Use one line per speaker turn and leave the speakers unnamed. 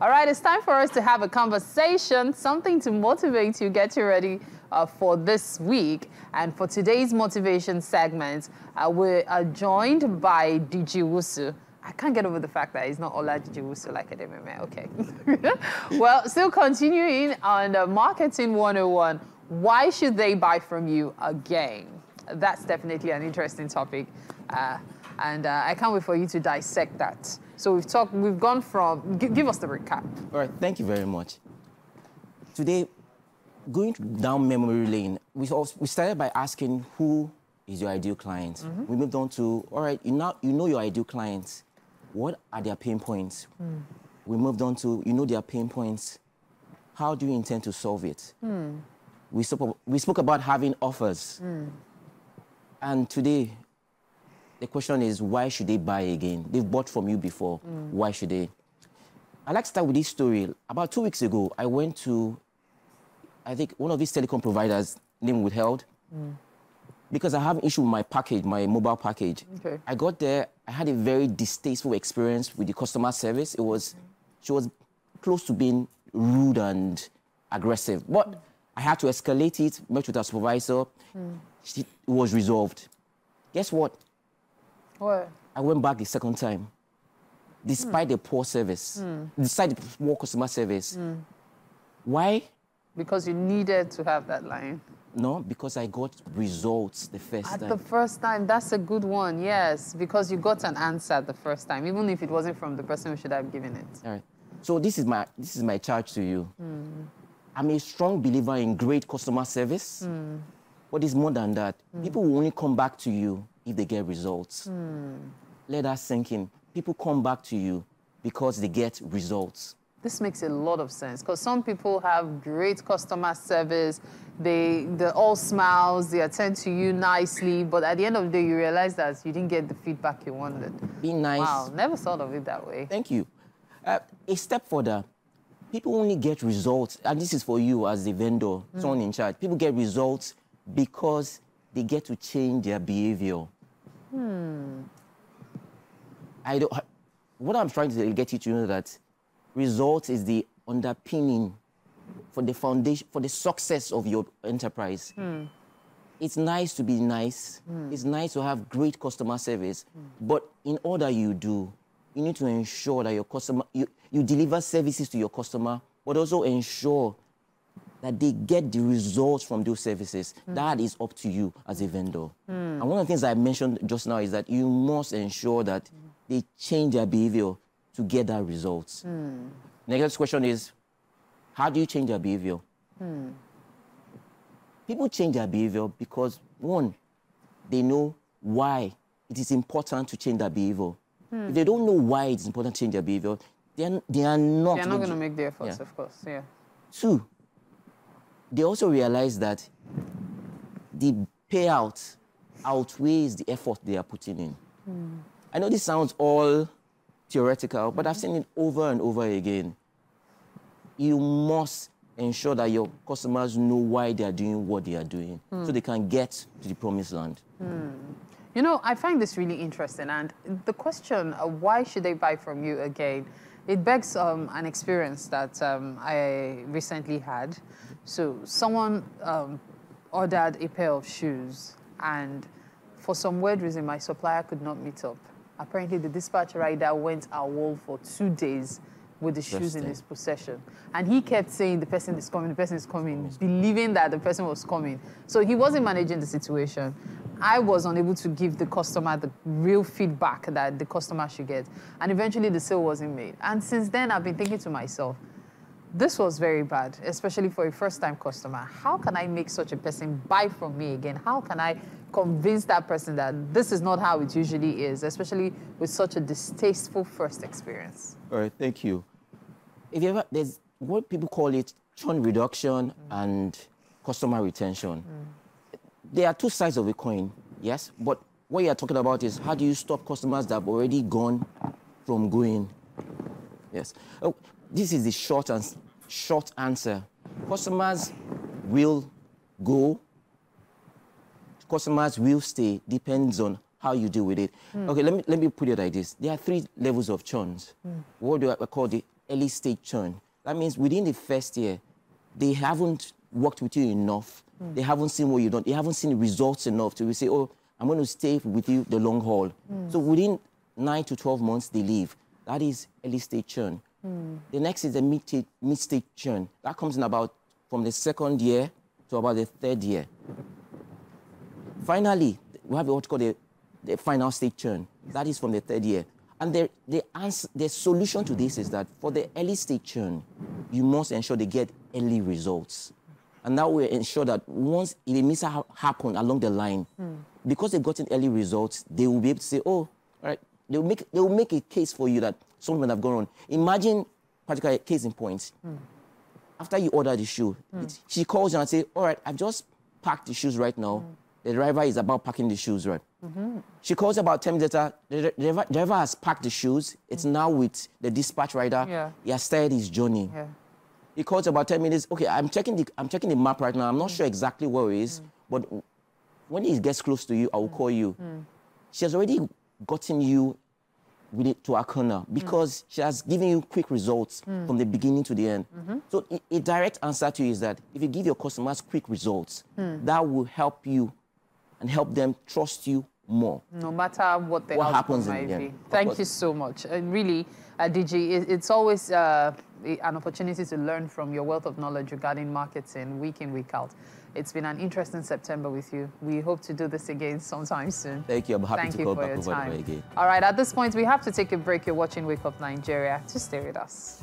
All right, it's time for us to have a conversation, something to motivate you, get you ready for this week. And for today's motivation segment, we are joined by Diji Wusu. I can't get over the fact that it's not Ola Diji Wusu like at MMA. Okay. Well, still continuing on Marketing 101, why should they buy from you again? That's definitely an interesting topic. And I can't wait for you to dissect that. So we've gone from, give us the recap.
All right, thank you very much. Today, going down memory lane, we started by asking who is your ideal client. We moved on to, all right, you know your ideal clients. What are their pain points? We moved on to, you know their pain points. How do you intend to solve it? We spoke about having offers. And today, the question is, why should they buy again? They've bought from you before. Why should they? I'd like to start with this story. About 2 weeks ago, I went to, I think, one of these telecom providers, name withheld, because I have an issue with my package, my mobile package. Okay. I got there, I had a very distasteful experience with the customer service. She was close to being rude and aggressive. But I had to escalate it, met with our supervisor. It was resolved. Guess what?
What?
I went back the second time, despite the poor service, despite the poor customer service. Why?
Because you needed to have that line.
No, because I got results the first time.
At the first time, that's a good one, yes. Because you got an answer the first time, even if it wasn't from the person who should have given it.
All right. So this is my charge to you. I'm a strong believer in great customer service. But it's more than that. People will only come back to you if they get results. Let that sink in. People come back to you because they get results.
This makes a lot of sense because some people have great customer service. They're all smiles, they attend to you nicely, but at the end of the day, you realize that you didn't get the feedback you wanted.
Be nice.
Wow, never thought of it that way.
Thank you. A step further, people only get results, and this is for you as the vendor, someone in charge. People get results because they get to change their behavior. What I'm trying to get you to know that results is the underpinning for the foundation, for the success of your enterprise. It's nice to be nice. It's nice to have great customer service. But in all that you do, you need to ensure that your customer, you deliver services to your customer, but also ensure that they get the results from those services. That is up to you as a vendor. And one of the things I mentioned just now is that you must ensure that they change their behavior to get that results. Next question is, how do you change their behavior? People change their behavior because, one, they know why it is important to change their behavior. If they don't know why it's important to change their behavior, they are not
going to make the efforts, of course. Yeah.
Two, they also realize that the payout outweighs the effort they are putting in. I know this sounds all theoretical, but I've seen it over and over again. You must ensure that your customers know why they are doing what they are doing so they can get to the promised land.
You know, I find this really interesting. And the question, why should they buy from you again? It begs an experience that I recently had. So someone ordered a pair of shoes, and for some weird reason, my supplier could not meet up. Apparently, the dispatch rider went AWOL for 2 days with the shoes in his possession. And he kept saying, the person is coming, believing that the person was coming. So he wasn't managing the situation. I was unable to give the customer the real feedback that the customer should get. And eventually the sale wasn't made. And since then, I've been thinking to myself, this was very bad, especially for a first-time customer. How can I make such a person buy from me again? How can I convince that person that this is not how it usually is, especially with such a distasteful first experience?
All right, thank you. If you ever, there's what people call it churn reduction and customer retention. There are two sides of a coin, yes? But what you're talking about is how do you stop customers that have already gone from going? Yes. Oh, this is the short answer. Customers will go. Customers will stay. Depends on how you deal with it. Okay, let me put it like this. There are 3 levels of churns. What do I call the early stage churn. That means within the first year, they haven't worked with you enough. They haven't seen what you've done. They haven't seen the results enough to say, oh, I'm going to stay with you the long haul. So within 9 to 12 months, they leave. That is early stage churn. The next is the mid-stage churn. That comes in about from the second year to about the third year. Finally, we have what's called the final stage churn. That is from the third year. And the solution to this is that for the early stage churn, you must ensure they get early results. And that will ensure that once if a mishap happen along the line, because they've gotten early results, they will be able to say, oh, all right, they will make a case for you that something might have gone on. Imagine, particularly case in point. After you order the shoe, she calls you and says, all right, I've just packed the shoes right now. The driver is about packing the shoes, right? She calls about 10 minutes later. The driver has packed the shoes. It's now with the dispatch rider.
Yeah.
He has started his journey.
Yeah.
He calls about 10 minutes. Okay, I'm checking the map right now. I'm not sure exactly where it is, but when he gets close to you, I will call you. She has already gotten you with it to a corner because she has given you quick results from the beginning to the end. So a direct answer to you is that if you give your customers quick results, that will help you and help them trust you more.
No matter what the outcome might be. Thank you so much. And really, Diji, it's always an opportunity to learn from your wealth of knowledge regarding marketing week in, week out. It's been an interesting September with you. We hope to do this again sometime soon.
Thank you. I'm happy to call back over again.
All right, at this point, we have to take a break. You're watching Wake Up Nigeria. Just stay with us.